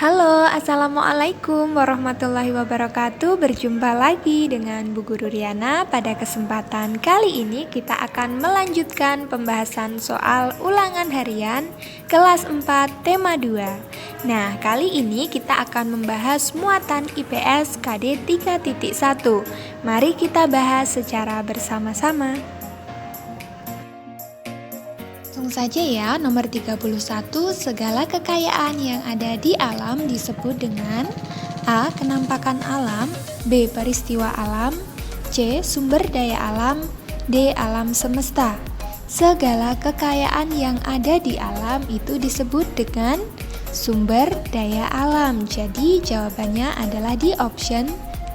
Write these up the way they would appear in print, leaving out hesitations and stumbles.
Halo, Assalamualaikum warahmatullahi wabarakatuh. Berjumpa lagi dengan Bu Guru Riana. Pada kesempatan kali ini kita akan melanjutkan pembahasan soal ulangan harian kelas 4 tema 2. Nah, kali ini kita akan membahas muatan IPS KD 3.1. Mari kita bahas secara bersama-sama. Langsung saja ya, nomor 31, segala kekayaan yang ada di alam disebut dengan A. Kenampakan alam, B. Peristiwa alam, C. Sumber daya alam, D. Alam semesta. Segala kekayaan yang ada di alam itu disebut dengan sumber daya alam. Jadi jawabannya adalah di option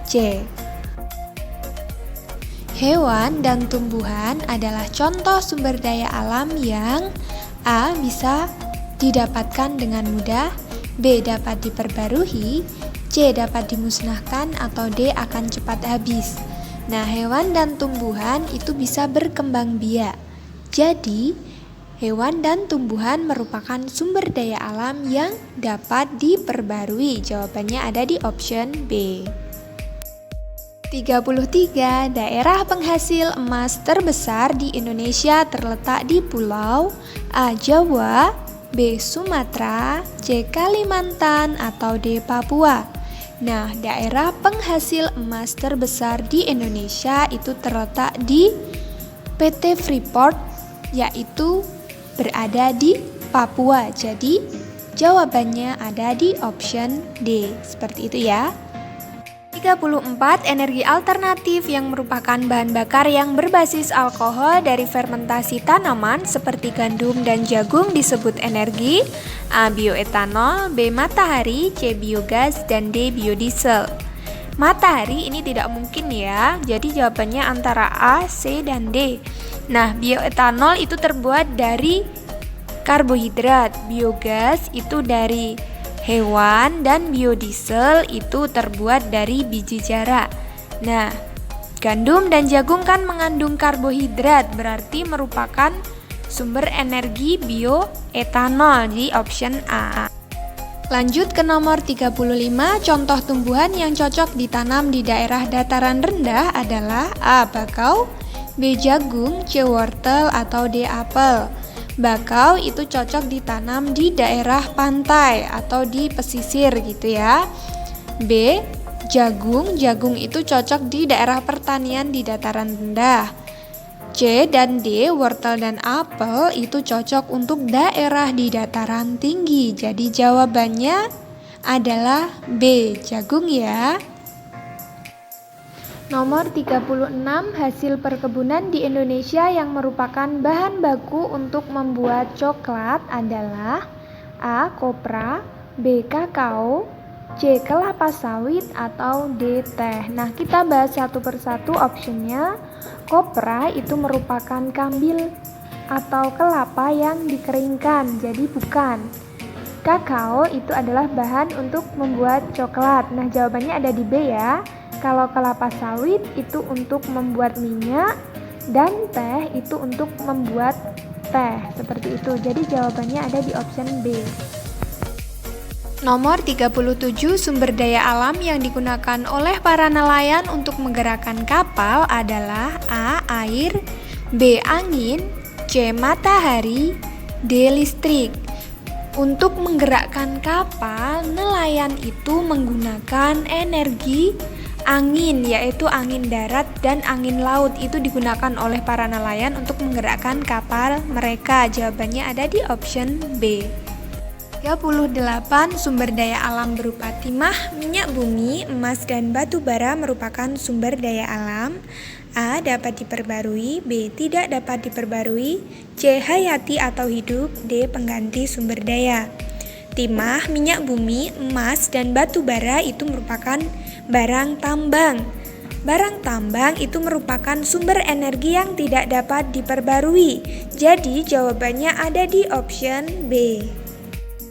C. Hewan dan tumbuhan adalah contoh sumber daya alam yang A. bisa didapatkan dengan mudah, B. dapat diperbarui, C. dapat dimusnahkan, atau D. akan cepat habis. Nah, hewan dan tumbuhan itu bisa berkembang biak. Jadi, hewan dan tumbuhan merupakan sumber daya alam yang dapat diperbarui. Jawabannya ada di option B. 33. Daerah penghasil emas terbesar di Indonesia terletak di pulau A. Jawa, B. Sumatera, C. Kalimantan, atau D. Papua. Nah, daerah penghasil emas terbesar di Indonesia itu terletak di PT Freeport, yaitu berada di Papua. Jadi, jawabannya ada di option D. Seperti itu ya. 34. Energi alternatif yang merupakan bahan bakar yang berbasis alkohol dari fermentasi tanaman seperti gandum dan jagung disebut energi. A. Bioetanol, B. Matahari, C. Biogas, dan D. Biodiesel. Matahari ini tidak mungkin ya, jadi jawabannya antara A, C, dan D. Nah, bioetanol itu terbuat dari karbohidrat, biogas itu dari hewan, dan biodiesel itu terbuat dari biji jarak. Nah, gandum dan jagung kan mengandung karbohidrat, berarti merupakan sumber energi bioetanol di option A. Lanjut ke nomor 35, contoh tumbuhan yang cocok ditanam di daerah dataran rendah adalah A. bakau, B. jagung, C. wortel, atau D. apel. Bakau itu cocok ditanam di daerah pantai atau di pesisir gitu ya. B. jagung, jagung itu cocok di daerah pertanian di dataran rendah. C dan D, wortel dan apel itu cocok untuk daerah di dataran tinggi. Jadi jawabannya adalah B, jagung ya. Nomor 36, hasil perkebunan di Indonesia yang merupakan bahan baku untuk membuat coklat adalah A. kopra, B. kakao, C. kelapa sawit, atau D. teh. Nah, kita bahas satu persatu optionnya. Kopra itu merupakan kambil atau kelapa yang dikeringkan, jadi bukan. Kakao itu adalah bahan untuk membuat coklat. Nah, jawabannya ada di B ya. Kalau kelapa sawit itu untuk membuat minyak, dan teh itu untuk membuat teh, seperti itu. Jadi jawabannya ada di option B. Nomor 37, sumber daya alam yang digunakan oleh para nelayan untuk menggerakkan kapal adalah A. air, B. angin, C. matahari, D. listrik. Untuk menggerakkan kapal, nelayan itu menggunakan energi angin, yaitu angin darat dan angin laut. Itu digunakan oleh para nelayan untuk menggerakkan kapal mereka. Jawabannya ada di option B. 38, sumber daya alam berupa timah, minyak bumi, emas, dan batu bara merupakan sumber daya alam. A. dapat diperbarui, B. tidak dapat diperbarui, C. hayati atau hidup, D. pengganti sumber daya. Timah, minyak bumi, emas, dan batu bara itu merupakan barang tambang. Barang tambang itu merupakan sumber energi yang tidak dapat diperbarui. Jadi jawabannya ada di option B.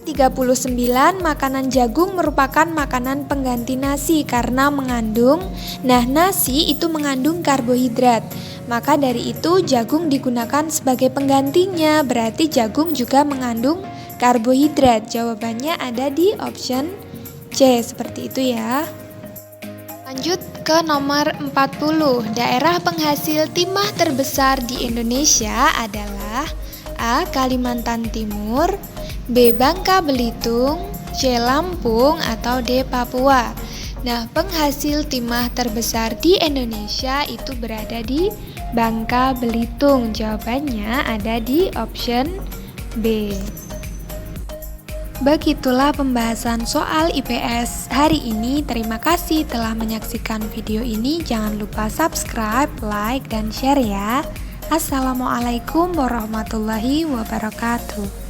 39, makanan jagung merupakan makanan pengganti nasi karena mengandung, nasi itu mengandung karbohidrat. Maka dari itu jagung digunakan sebagai penggantinya, berarti jagung juga mengandung karbohidrat. Jawabannya ada di option C. Seperti itu ya. Lanjut ke nomor 40. Daerah penghasil timah terbesar di Indonesia adalah A. Kalimantan Timur, B. Bangka Belitung, C. Lampung, atau D. Papua. Nah, penghasil timah terbesar di Indonesia itu berada di Bangka Belitung. Jawabannya ada di option B. Begitulah pembahasan soal IPS hari ini. Terima kasih telah menyaksikan video ini. Jangan lupa subscribe, like, dan share ya. Assalamualaikum warahmatullahi wabarakatuh.